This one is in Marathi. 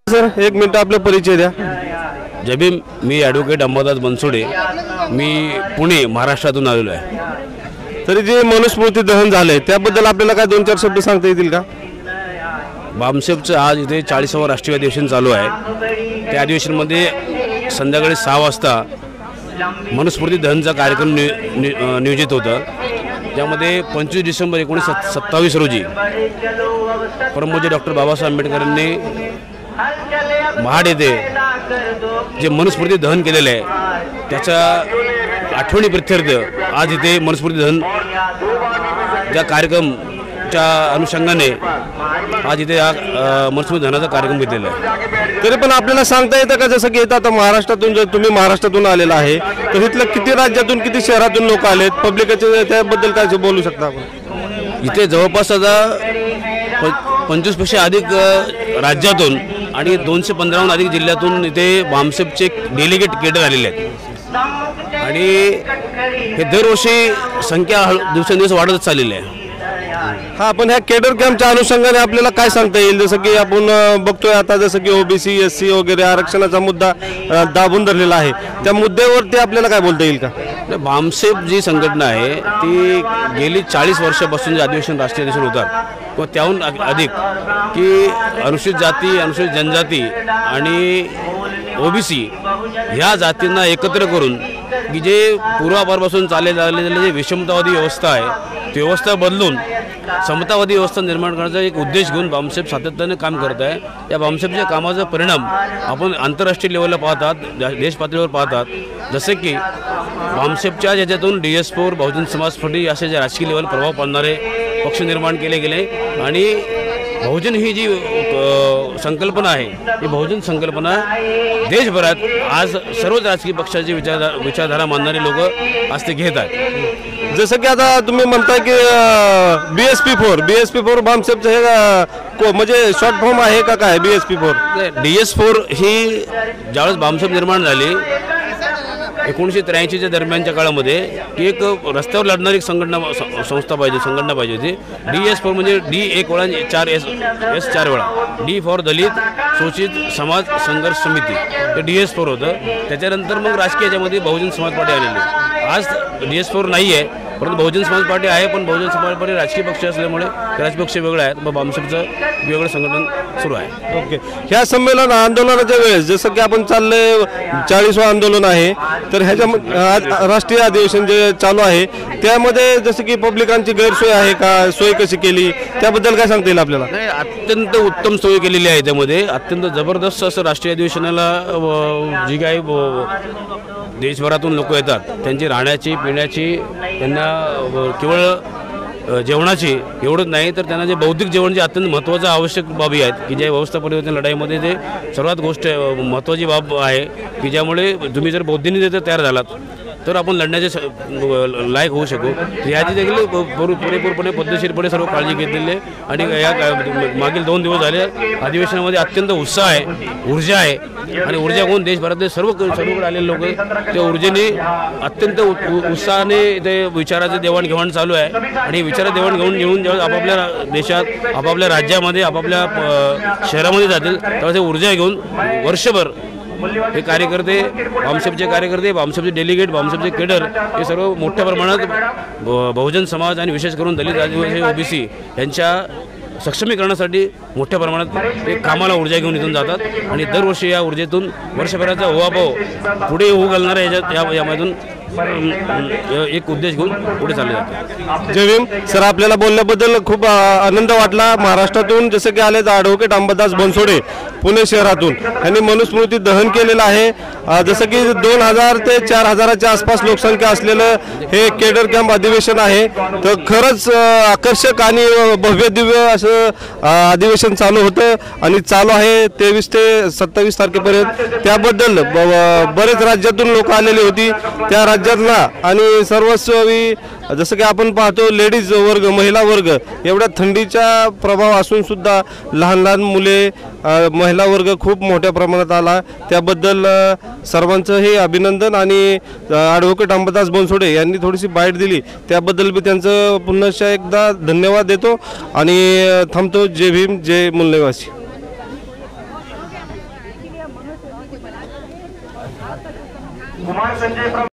सर एक मिनिट आपला परिचय द्या. जय भीम. मी ॲडव्होकेट अंबादास बनसोडे. मी पुणे महाराष्ट्रातून आलेलो आहे. तरी जे मनुस्मृती दहन झाले त्याबद्दल आपल्याला काय 2-4 शब्द सांगता येतील का? बामसेफचं आज इथे 40वे राष्ट्रीय अधिवेशन चालू आहे. त्या अधिवेशनमध्ये संध्याकाळी 6 वाजता मनुस्मृती दहनचा कार्यक्रम नियोजित होता. ज्यामध्ये 25 डिसेंबर 1927 रोजी परमपूज्य डॉक्टर बाबासाहेब आंबेडकरांनी महाड येथे जे मनुस्मृती दहन केलेलं आहे त्याच्या आठवणी प्रित्यर्थ आज इथे मनुस्मृती दहन त्या कार्यक्रमच्या अनुषंगाने आज इथे हा मनुस्मृती दहनाचा कार्यक्रम घेतलेला आहे. तरी पण आपल्याला सांगता येतं का, जसं की येतं आता महाराष्ट्रातून, जर तुम्ही महाराष्ट्रातून आलेला आहे तर इथलं किती राज्यातून किती शहरातून लोक आलेत, पब्लिकचे त्याबद्दल काय बोलू शकता आपण? इथे जवळपास आता 25पेक्षा अधिक राज्यातून आणि 215हून अधिक जिल्ह्यातून इथे बामसेफचे डेलिगेट केडर आलेले आहेत आणि हे दरवर्षी संख्या दिवसेंदिवस वाढतच चाललेली आहे. हा, पण ह्या केडर कॅम्पच्या अनुषंगाने आपल्याला काय सांगता येईल? जसं की आपण बघतोय आता, जसं की ओबीसी SC वगैरे आरक्षणाचा मुद्दा दाबून धरलेला आहे, त्या मुद्द्यावरती आपल्याला काय बोलता येईल का? बामसेफ जी संघटना आहे ती गेली 40 वर्षापासून जे अधिवेशन राष्ट्रीय अधिवेशन होतात किंवा त्याहून अधिक की अनुसूचित जाती, अनुसूचित जनजाती आणि OBC ह्या जातींना एकत्र करून की जे पूर्वापारपासून चाललेले जे विषमतावादी व्यवस्था आहे ती व्यवस्था बदलून समतावादी व्यवस्था निर्माण करण्याचा एक उद्देश घेऊन बामसेफ सातत्याने काम करत आहे. या बामसेफच्या कामाचा परिणाम आपण आंतरराष्ट्रीय लेवलला पाहतात, देश पातळीवर पाहतात. जसे की बामसेफच्या ज्याच्यातून DS4 बहुजन समाज पार्टी असे जे राजकीय लेवल प्रभाव पाडणारे पक्ष निर्माण केले गेले आणि बहुजन ही जी संकल्पना आहे ही बहुजन संकल्पना देशभरात आज सर्वच राजकीय पक्षाची विचारधारा मानणारे लोक आज ते घेत आहेत. जसं की आता तुम्ही म्हणताय की BSP4 बामसेफचं हे म्हणजे शॉर्ट फॉर्म आहे का काय? BSP4 DS4 ही ज्यावेळेस बामसेफ निर्माण झाली 1983च्या दरम्यानच्या काळामध्ये की एक रस्त्यावर लढणारी संस्था पाहिजे होती. DS4 म्हणजे D1:4 वेळा D फॉर दलित शोषित समाज संघर्ष समिती ते DS4 होतं. त्याच्यानंतर मग राजकीय याच्यामध्ये बहुजन समाज पार्टी आलेली. आज DS4 नाही आहे परंतु बहुजन समाज पार्टी आहे, पण बहुजन समाज पार्टी राजकीय पक्ष असल्यामुळे राजकीय पक्ष वेगळे आहेत, मग बामसेफचं वेगळं संघटन सुरू आहे. ओके. ह्या संमेलन आंदोलनाच्या वेळेस जसं की आपण चाललंय 40वे आंदोलन आहे, तर ह्याच्या राष्ट्रीय अधिवेशन जे चालू आहे त्यामध्ये जसं की पब्लिकांची गैरसोय आहे का, सोय कशी केली त्याबद्दल काय सांगता येईल आपल्याला? नाही, अत्यंत उत्तम सोय केलेली आहे. त्यामध्ये अत्यंत जबरदस्त असं राष्ट्रीय अधिवेशनाला जी काही देशभरातून लोक येतात त्यांची राहण्याची, पिण्याची, त्यांना केवळ जेवणाची एवढंच नाही तर त्यांना जे बौद्धिक जेवण जे अत्यंत महत्त्वाचं आवश्यक बाबी आहेत की जे व्यवस्था परिवर्तन लढाईमध्ये ते सर्वात गोष्ट महत्त्वाची बाब आहे की ज्यामुळे तुम्ही जर बौद्धिक तयार झालात तर आपण लढण्याचे लायक होऊ शकू. याची देखील पुरेपूरपणे पद्धतशीरपणे सर्व काळजी घेतलेली आहे आणि या मागील 2 दिवस झाले अधिवेशनामध्ये अत्यंत उत्साह आहे, ऊर्जा आहे आणि ऊर्जा घेऊन देशभरातले सर्वकडे आलेले लोक त्या ऊर्जेने अत्यंत उत्साहाने ते विचाराचे देवाणघेवाण चालू आहे आणि विचारात देवाणघेवाण घेऊन जेव्हा आपापल्या देशात, आपापल्या राज्यामध्ये, आपापल्या शहरामध्ये जातील तेव्हा ते ऊर्जा घेऊन वर्षभर हे कार्यकर्ते, बामसेफचे डेलिगेट, बामसेफचे केडर हे सर्व मोठ्या प्रमाणात बहुजन समाज आणि विशेष करून दलित, आदिवासी, OBC यांच्या सक्षमीकरणासाठी मोठ्या प्रमाणात एक कामाला ऊर्जा घेऊन इथून जातात आणि दरवर्षी या ऊर्जेतून वर्षभराचा उहापोह पुढे होऊ घालणाऱ्या यामधून एक उद्देश घेऊन पुढे चालले जाते. जय भीम. सर आपल्याला बोलल्याबद्दल खूप आनंद वाटला. महाराष्ट्रातून जसं की आले ॲडव्होकेट अंबादास बनसोडे पुणे शहरातून, यांनी मनुस्मृती दहन केलेलं आहे. जसं की 2000 ते 4000च्या आसपास लोकसंख्या असलेलं हे केडर कॅम्प अधिवेशन आहे. तर खरंच आकर्षक आणि भव्य दिव्य असं अधिवेशन चालू होतं आणि चालू आहे 23 ते 27 तारखेपर्यंत. त्याबद्दल बरेच राज्यातून लोक आलेली होती. त्या राज्यातला आणि सर्वस्वी जसं की आपण पाहतो लेडीज वर्ग, महिला वर्ग, एवढ्या थंडीचा प्रभाव असून सुद्धा लहान लहान मुले, महिला वर्ग खूप मोठ्या प्रमाणात आला. त्याबद्दल सर्वांचं हे अभिनंदन आणि ॲडव्होकेट अंबादास बनसोडे यांनी थोडीशी बाईट दिली त्याबद्दल मी त्यांचं पुन्हा एकदा धन्यवाद देतो आणि थांबतो. जय भीम, जय मूलनिवासी. कुमार संजय